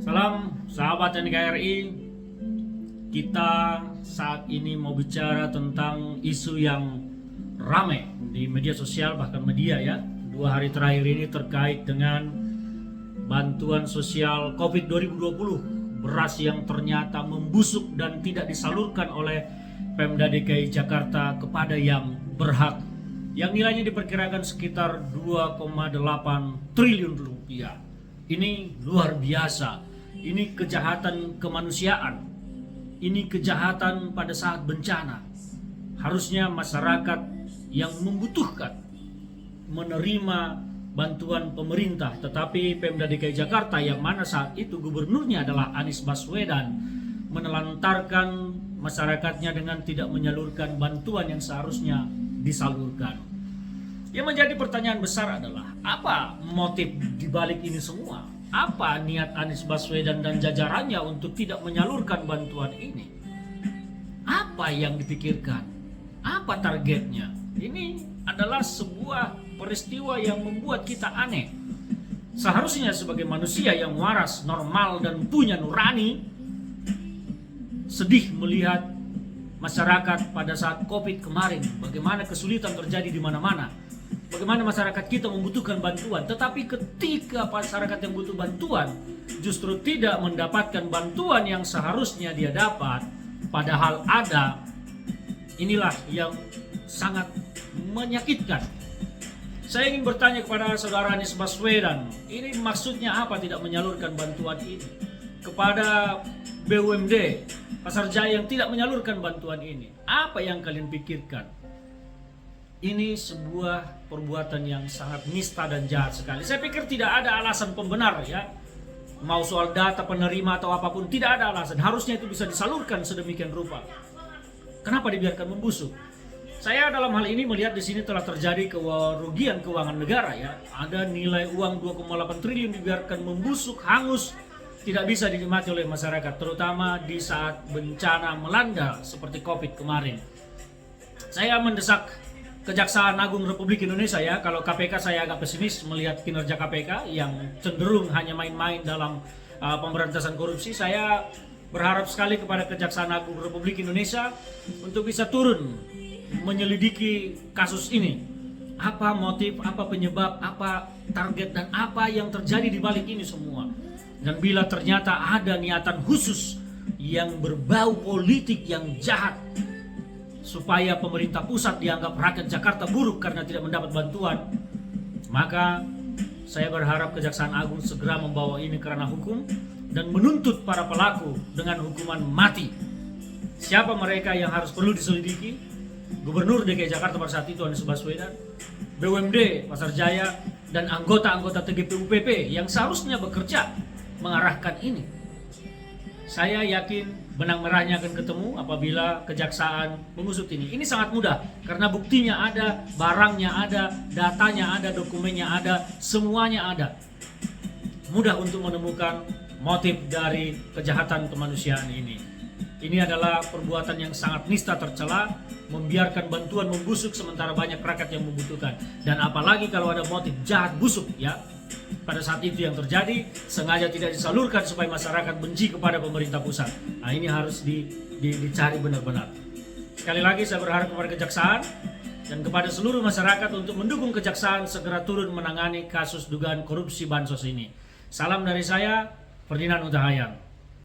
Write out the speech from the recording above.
Salam sahabat NKRI. Kita saat ini mau bicara tentang isu yang ramai di media sosial, bahkan media ya. 2 hari terakhir ini terkait dengan bantuan sosial COVID 2020. Beras yang ternyata membusuk dan tidak disalurkan oleh Pemda DKI Jakarta kepada yang berhak, yang nilainya diperkirakan sekitar 2,8 triliun rupiah. Ini luar biasa. Ini kejahatan kemanusiaan. Ini kejahatan pada saat bencana. Harusnya masyarakat yang membutuhkan menerima bantuan pemerintah, tetapi Pemda DKI Jakarta yang mana saat itu gubernurnya adalah Anies Baswedan menelantarkan masyarakatnya dengan tidak menyalurkan bantuan yang seharusnya disalurkan. Yang menjadi pertanyaan besar adalah apa motif dibalik ini semua? Apa niat Anies Baswedan dan jajarannya untuk tidak menyalurkan bantuan ini? Apa yang dipikirkan? Apa targetnya? Ini adalah sebuah peristiwa yang membuat kita aneh. Seharusnya sebagai manusia yang waras, normal, dan punya nurani, sedih melihat masyarakat pada saat COVID kemarin, bagaimana kesulitan terjadi di mana-mana. Bagaimana masyarakat kita membutuhkan bantuan, tetapi ketika masyarakat yang butuh bantuan justru tidak mendapatkan bantuan yang seharusnya dia dapat, padahal ada, inilah yang sangat menyakitkan. Saya ingin bertanya kepada saudara Anies Baswedan, ini maksudnya apa tidak menyalurkan bantuan ini? Kepada BUMD Pasar Jaya yang tidak menyalurkan bantuan ini, apa yang kalian pikirkan? Ini sebuah perbuatan yang sangat nista dan jahat sekali. Saya pikir tidak ada alasan pembenar ya. Mau soal data penerima atau apapun, tidak ada alasan. Harusnya itu bisa disalurkan sedemikian rupa. Kenapa dibiarkan membusuk? Saya dalam hal ini melihat di sini telah terjadi kerugian keuangan negara ya. Ada nilai uang 2,8 triliun dibiarkan membusuk, hangus, tidak bisa dinikmati oleh masyarakat, terutama di saat bencana melanda seperti COVID kemarin. Saya mendesak Kejaksaan Agung Republik Indonesia ya, kalau KPK saya agak pesimis melihat kinerja KPK yang cenderung hanya main-main dalam pemberantasan korupsi. Saya berharap sekali kepada Kejaksaan Agung Republik Indonesia untuk bisa turun menyelidiki kasus ini. Apa motif, apa penyebab, apa target, dan apa yang terjadi di balik ini semua. Dan bila ternyata ada niatan khusus yang berbau politik yang jahat, supaya pemerintah pusat dianggap rakyat Jakarta buruk karena tidak mendapat bantuan, maka saya berharap Kejaksaan Agung segera membawa ini ke ranah hukum dan menuntut para pelaku dengan hukuman mati. Siapa mereka yang harus perlu diselidiki? Gubernur DKI Jakarta pada saat itu Anies Baswedan, BUMD Pasar Jaya, dan anggota-anggota TGPUPP yang seharusnya bekerja mengarahkan ini. Saya yakin benang merahnya akan ketemu apabila kejaksaan mengusut ini. Ini sangat mudah karena buktinya ada, barangnya ada, datanya ada, dokumennya ada, semuanya ada. Mudah untuk menemukan motif dari kejahatan kemanusiaan ini. Ini adalah perbuatan yang sangat nista tercela, membiarkan bantuan membusuk sementara banyak rakyat yang membutuhkan. Dan apalagi kalau ada motif jahat busuk ya. Pada saat itu yang terjadi, sengaja tidak disalurkan supaya masyarakat benci kepada pemerintah pusat. Nah ini harus dicari benar-benar. Sekali lagi saya berharap kepada kejaksaan dan kepada seluruh masyarakat untuk mendukung kejaksaan segera turun menangani kasus dugaan korupsi bansos ini. Salam dari saya, Ferdinand Hutahayan.